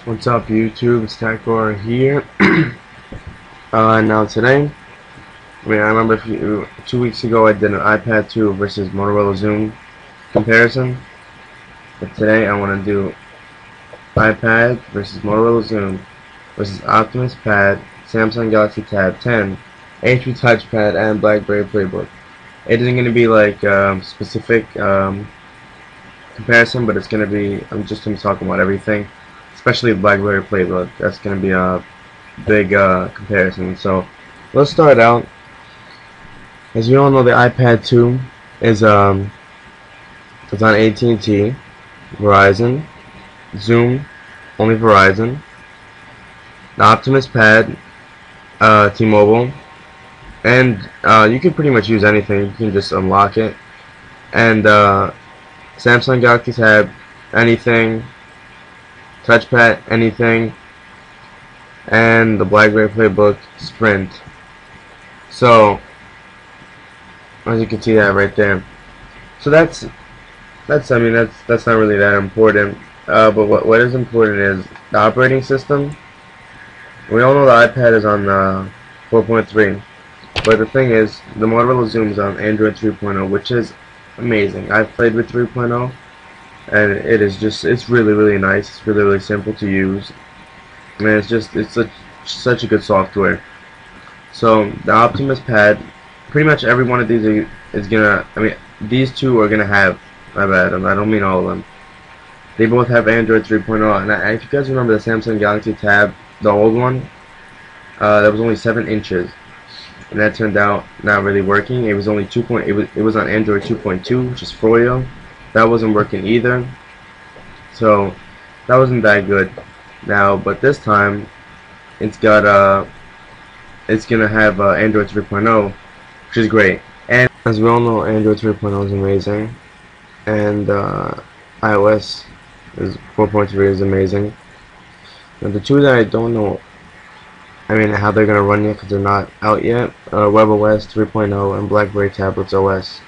What's up, YouTube? It's Tacor here. Now today, I remember 2 weeks ago I did an iPad 2 versus Motorola Zoom comparison. But today I want to do iPad versus Motorola Zoom versus Optimus Pad, Samsung Galaxy Tab 10, HP Touchpad, and Blackberry Playbook. It isn't going to be like specific comparison, but it's going to be, I'm just going to be talking about everything, especially the Blackberry Playbook. That's going to be a big comparison. So let's start out. As you all know, the iPad 2 is on AT&T, Verizon, Zoom, only Verizon. The Optimus Pad, T-Mobile, and you can pretty much use anything. You can just unlock it. And Samsung Galaxy Tab, anything. Touchpad, anything. And the Blackberry Playbook, Sprint. So as you can see that right there. So that's not really that important. But what is important is the operating system. We all know the iPad is on 4.3, but the thing is, the Motorola Zoom is on Android 3.0, which is amazing. I've played with 3.0, and it's really nice. It's really simple to use, and it's such a good software. So the Optimus Pad, pretty much every one of these is gonna. These two are gonna have. My bad. I don't mean all of them. They both have Android 3.0, and if you guys remember the Samsung Galaxy Tab, the old one, that was only 7 inches, and that turned out not really working. It was only it was on Android 2.2, which is Froyo. That wasn't working either, so that wasn't that good. Now, but this time, it's gonna have Android 3.0, which is great. And as we all know, Android 3.0 is amazing, and iOS is 4.3 is amazing. Now the two that I don't know, how they're gonna run yet because they're not out yet, WebOS 3.0 and Blackberry Tablets OS.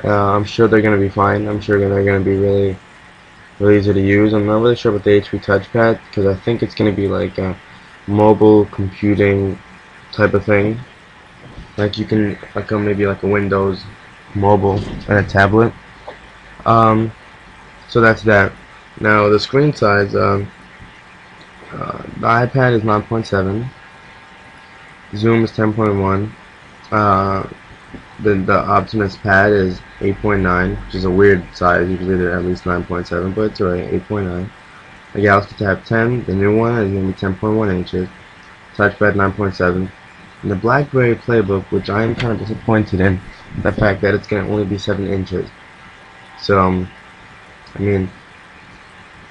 I'm sure they're gonna be fine. I'm sure they're gonna be really easy to use. I'm not really sure about the HP Touchpad because I think it's gonna be like a mobile computing type of thing. Like you can maybe like a Windows mobile and a tablet. So that's that. Now the screen size, the iPad is 9.7, Zoom is 10.1, the Optimus Pad is 8.9, which is a weird size. Usually they're at least 9.7, but it's alright, 8.9. The Galaxy Tab 10, the new one, is going to be 10.1 inches, Touchpad 9.7, and the Blackberry Playbook, which I am kind of disappointed in the fact that it's going to only be 7 inches. So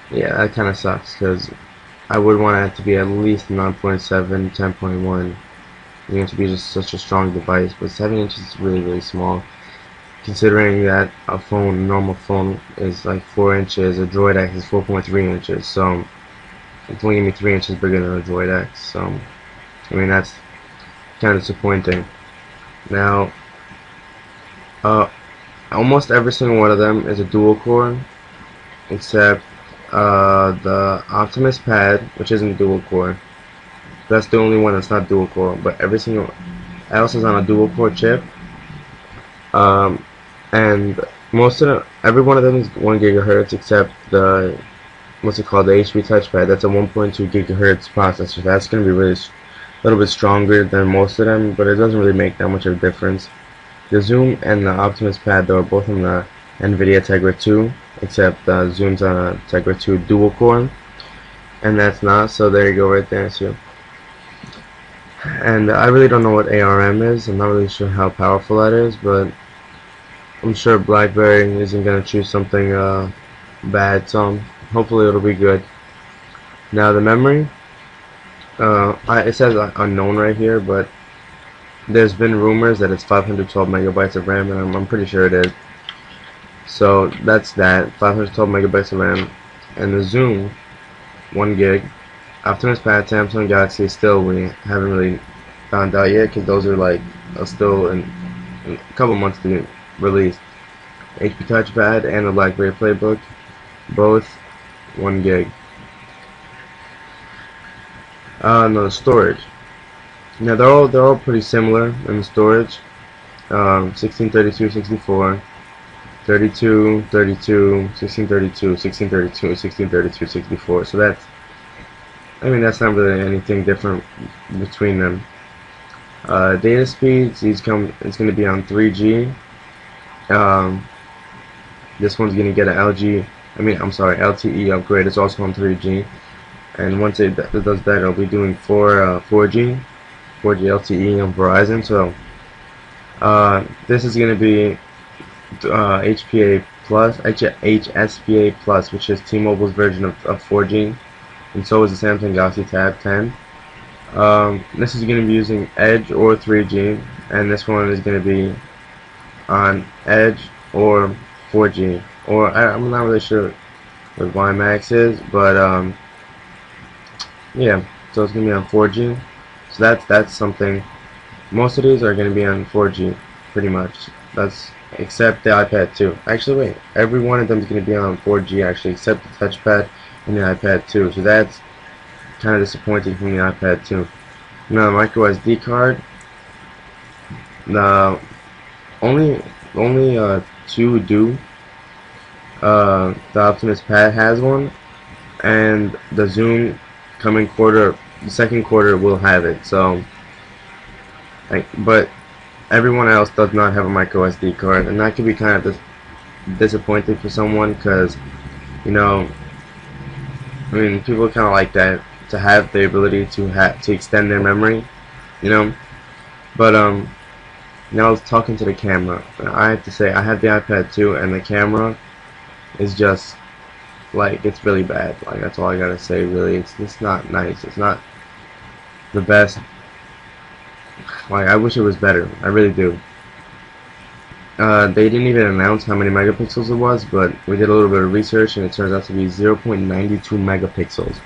yeah, that kind of sucks because I would want it to be at least 9.7, 10.1. To be just such a strong device, but 7 inches is really small. Considering that a normal phone is like 4 inches, a Droid X is 4.3 inches, so it's only gonna be 3 inches bigger than a Droid X. So that's kind of disappointing. Now, almost every single one of them is a dual core, except the Optimus Pad, which isn't dual core. That's the only one that's not dual core, but every single else is on a dual core chip. And every one of them is 1 gigahertz, except the the HP Touchpad. That's a 1.2 gigahertz processor. That's going to be a little bit stronger than most of them, but it doesn't really make that much of a difference. The Zoom and the Optimus Pad, though, are both on the NVIDIA Tegra 2, except Zoom's on a Tegra 2 dual core, and that's not. So there you go, right there. So. And I really don't know what ARM is. I'm not really sure how powerful that is, but I'm sure BlackBerry isn't going to choose something bad, so hopefully it'll be good. Now the memory, it says unknown right here, but there's been rumors that it's 512 megabytes of RAM, and I'm pretty sure it is. So that's that, 512 megabytes of RAM. And the Zoom, 1 gig. Optimus Pad, Samsung Galaxy, still we haven't really found out yet because those are still in a couple months to be released. HP Touchpad and the Blackberry Playbook, both 1 gig. No, storage. Now they're all pretty similar in the storage. 16, 32, 64, 32, 32, 16, 32, 16, 32, 16, 32, 64. So that's, I mean, that's not really anything different between them. Data speeds, it's going to be on 3G. This one's going to get an LTE upgrade. It's also on 3G. And once it does that, it'll be doing 4G LTE on Verizon. So this is going to be HSPA Plus, which is T-Mobile's version of 4G, and so is the Samsung Galaxy Tab 10. This is going to be using Edge or 3G, and this one is going to be on Edge or 4G, or I'm not really sure what WiMAX is, but yeah, so it's going to be on 4G. So that's something. Most of these are going to be on 4G, pretty much. That's except the iPad 2. Actually, wait, every one of them is going to be on 4G actually, except the touchpad and the iPad 2. So that's kind of disappointing from the iPad 2. Now, micro SD card. The only two do. The Optimus Pad has one, and the Zoom coming quarter, the second quarter will have it. So, but everyone else does not have a micro SD card, and that could be kind of disappointing for someone, because, you know, I mean, people kind of like that, to have the ability to extend their memory, you know. But now talking to the camera, I have to say I have the iPad 2, and the camera is just like, it's really bad. Like, that's all I gotta say. Really, it's not nice. It's not the best. Like, I wish it was better. I really do. They didn't even announce how many megapixels it was, but we did a little bit of research, and it turns out to be 0.92 megapixels.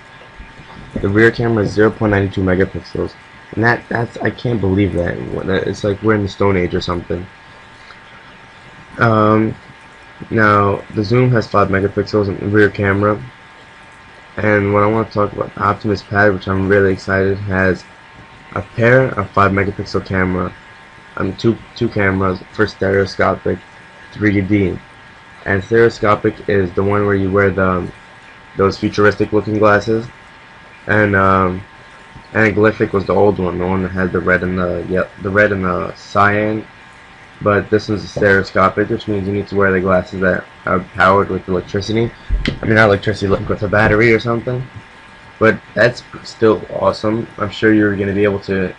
The rear camera is 0.92 megapixels, and that's I can't believe that. It's like we're in the Stone Age or something. Now the zoom has 5 megapixels in the rear camera, and what I want to talk about, the Optimus Pad, which I'm really excited, has a pair of 5 megapixel camera, two cameras for stereoscopic 3D. And stereoscopic is the one where you wear those futuristic looking glasses, and anaglyphic was the old one, the one that had the red and the cyan. But this is stereoscopic, which means you need to wear the glasses that are powered with electricity. I mean, not electricity, like with a battery or something. But that's still awesome. I'm sure you're going to be able to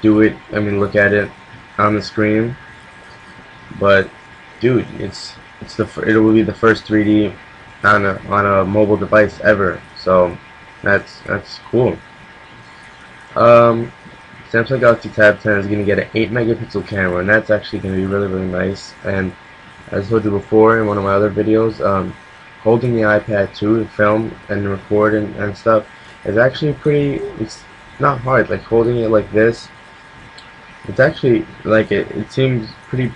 do it. I mean, look at it on the screen. But dude, it will be the first 3D on a mobile device ever. So that's cool. Samsung Galaxy Tab 10 is going to get an 8 megapixel camera, and that's actually going to be really, really nice. And as I told you before in one of my other videos, holding the iPad 2 to film and record and stuff is actually it's not hard. Like, holding it like this, it's actually, like, it seems pretty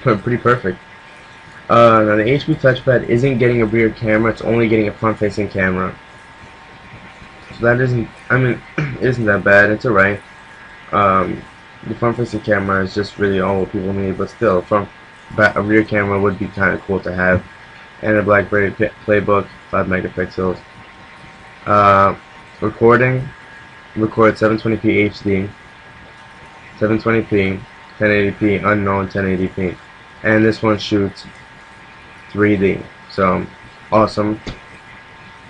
perfect. Now the HP touchpad isn't getting a rear camera, it's only getting a front-facing camera. So that isn't, I mean, it isn't that bad, it's alright. The front-facing camera is just really all what people need, but still, a rear camera would be kind of cool to have. And a Blackberry Playbook, 5 megapixels. Record 720p HD, 720p, 1080p, unknown 1080p, and this one shoots 3D. So awesome.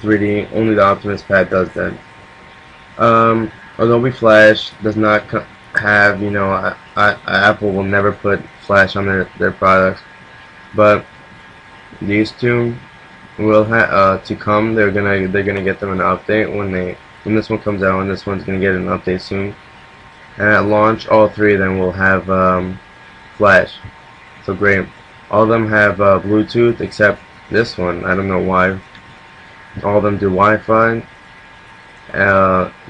3D. Only the Optimus Pad does that. Adobe Flash does not have, you know, Apple will never put Flash on their products, but these two will to come. They're gonna get them an update when this one comes out, and this one's gonna get an update soon. And at launch, all three of them will have Flash. So great. All of them have Bluetooth except this one. I don't know why. All of them do Wi-Fi.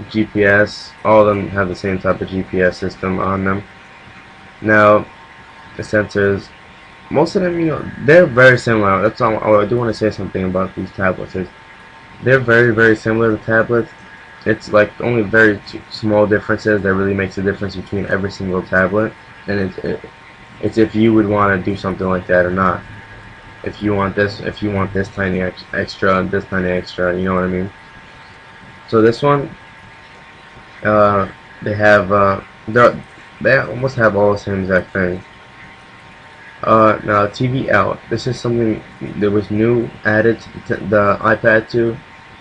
GPS, all of them have the same type of GPS system on them. Now, the sensors, most of them, you know, they're very similar. That's all. I do want to say something about these tablets. They're very, very similar to tablets. It's like only very small differences that really makes a difference between every single tablet, and it's if you would want to do something like that or not. If you want this tiny extra, this tiny extra, you know what I mean? So this one, uh, they have they almost have all the same exact thing. Now TV out. This is something that was new added to the iPad 2.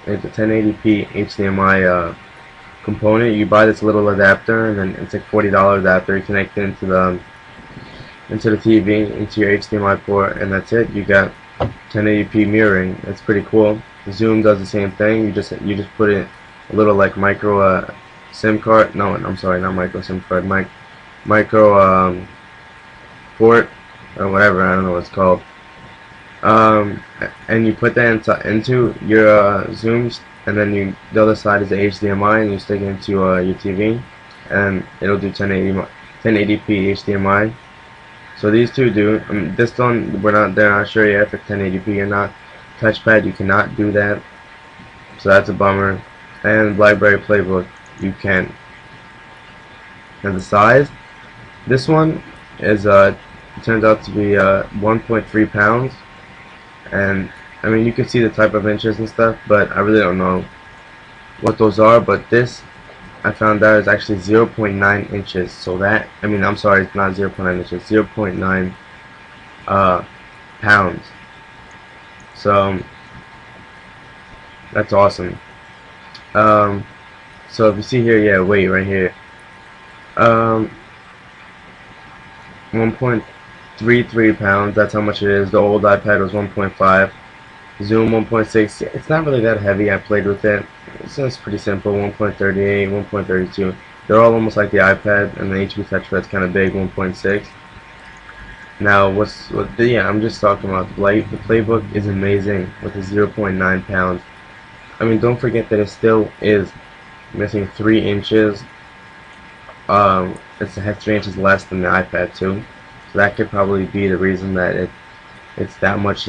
It's a 1080p HDMI component. You buy this little adapter, and then it's like $40 adapter. You connect it into the TV, into your HDMI port, and that's it. You got 1080p mirroring. It's pretty cool. Zoom does the same thing. You just put it a little like micro SIM card. No, I'm sorry, not micro SIM card. Micro port or whatever. I don't know what it's called. And you put that into your Zooms, and then the other side is the HDMI, and you stick it into your TV, and it'll do 1080p HDMI. So these two do. This one they're not sure yet if it's 1080p or not. Touchpad, you cannot do that, so that's a bummer. And Blackberry Playbook, you can. And the size, this one is it turns out to be 1.3 pounds, and I mean, you can see the type of inches and stuff, but I really don't know what those are. But this, I found out, is actually 0.9 inches. So that, I mean, I'm sorry, it's not 0.9 inches, 0.9 pounds. So that's awesome. So if you see here, yeah, weight right here, 1.33 pounds. That's how much it is. The old iPad was 1.5. Zoom 1.6. It's not really that heavy. I played with it. It's pretty simple. 1.38, 1.32. They're all almost like the iPad, and the HP touchpad's kind of big. 1.6. Now, yeah, I'm just talking about the Playbook is amazing with the 0.9 pounds. I mean, don't forget that it still is missing 3 inches. It's 3 inches less than the iPad 2. So that could probably be the reason that it's that much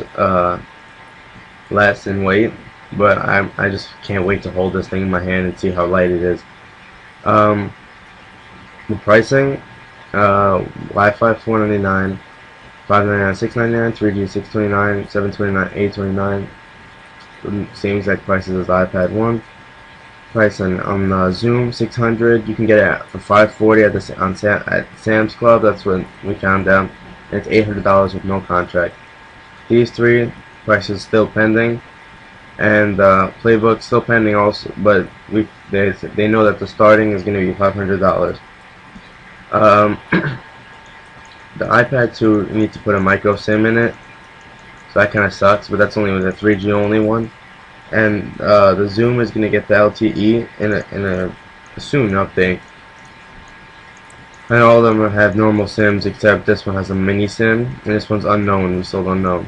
less in weight. But I just can't wait to hold this thing in my hand and see how light it is. The pricing, Wi-Fi $499, $599, $699, 3G $629, $729, $829. Same exact prices as iPad 1. Pricing on Zoom $600. You can get it for $540 at Sam's Club. That's what we found out. And it's $800 with no contract. These three prices still pending, and Playbook still pending also. But they know that the starting is going to be $500. The iPad 2, you need to put a micro SIM in it, so that kind of sucks. But that's only with a 3G only one. And the Zoom is going to get the LTE in a soon update. And all of them have normal SIMs, except this one has a mini SIM, and this one's unknown. We still don't know.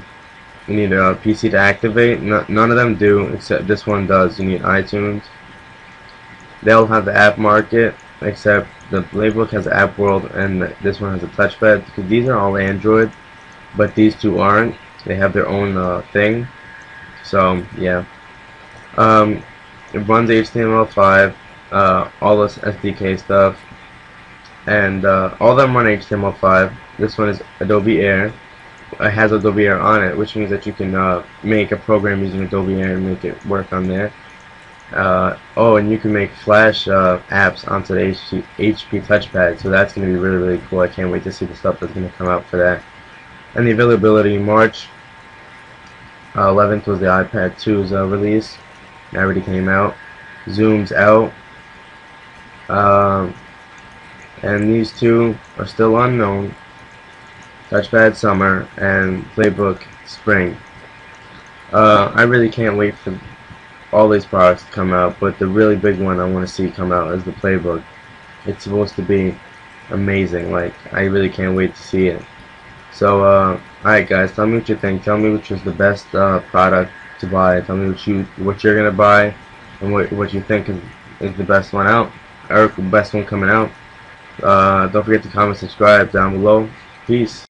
You need a PC to activate. None of them do, except this one does. You need iTunes. They'll have the app market, except the Playbook has App World, and this one has a touchpad. Because these are all Android, but these two aren't. They have their own thing. So yeah. It runs HTML5, all this SDK stuff, and all of them run HTML5. This one is Adobe Air. It has Adobe Air on it, which means that you can make a program using Adobe Air and make it work on there. Oh, and you can make Flash apps onto the HP touchpad, so that's going to be really, really cool. I can't wait to see the stuff that's going to come out for that. And the availability, March 11th was the iPad 2's release. It already came out. Zoom's out. And these two are still unknown. Touchpad summer and Playbook spring. I really can't wait for all these products to come out, but the really big one I want to see come out is the Playbook. It's supposed to be amazing. Like, I really can't wait to see it. So alright guys, tell me what you think. Tell me which was the best product to buy. Tell me what you're gonna buy, and what you think is the best one out, or the best one coming out. Don't forget to comment, subscribe down below. Peace.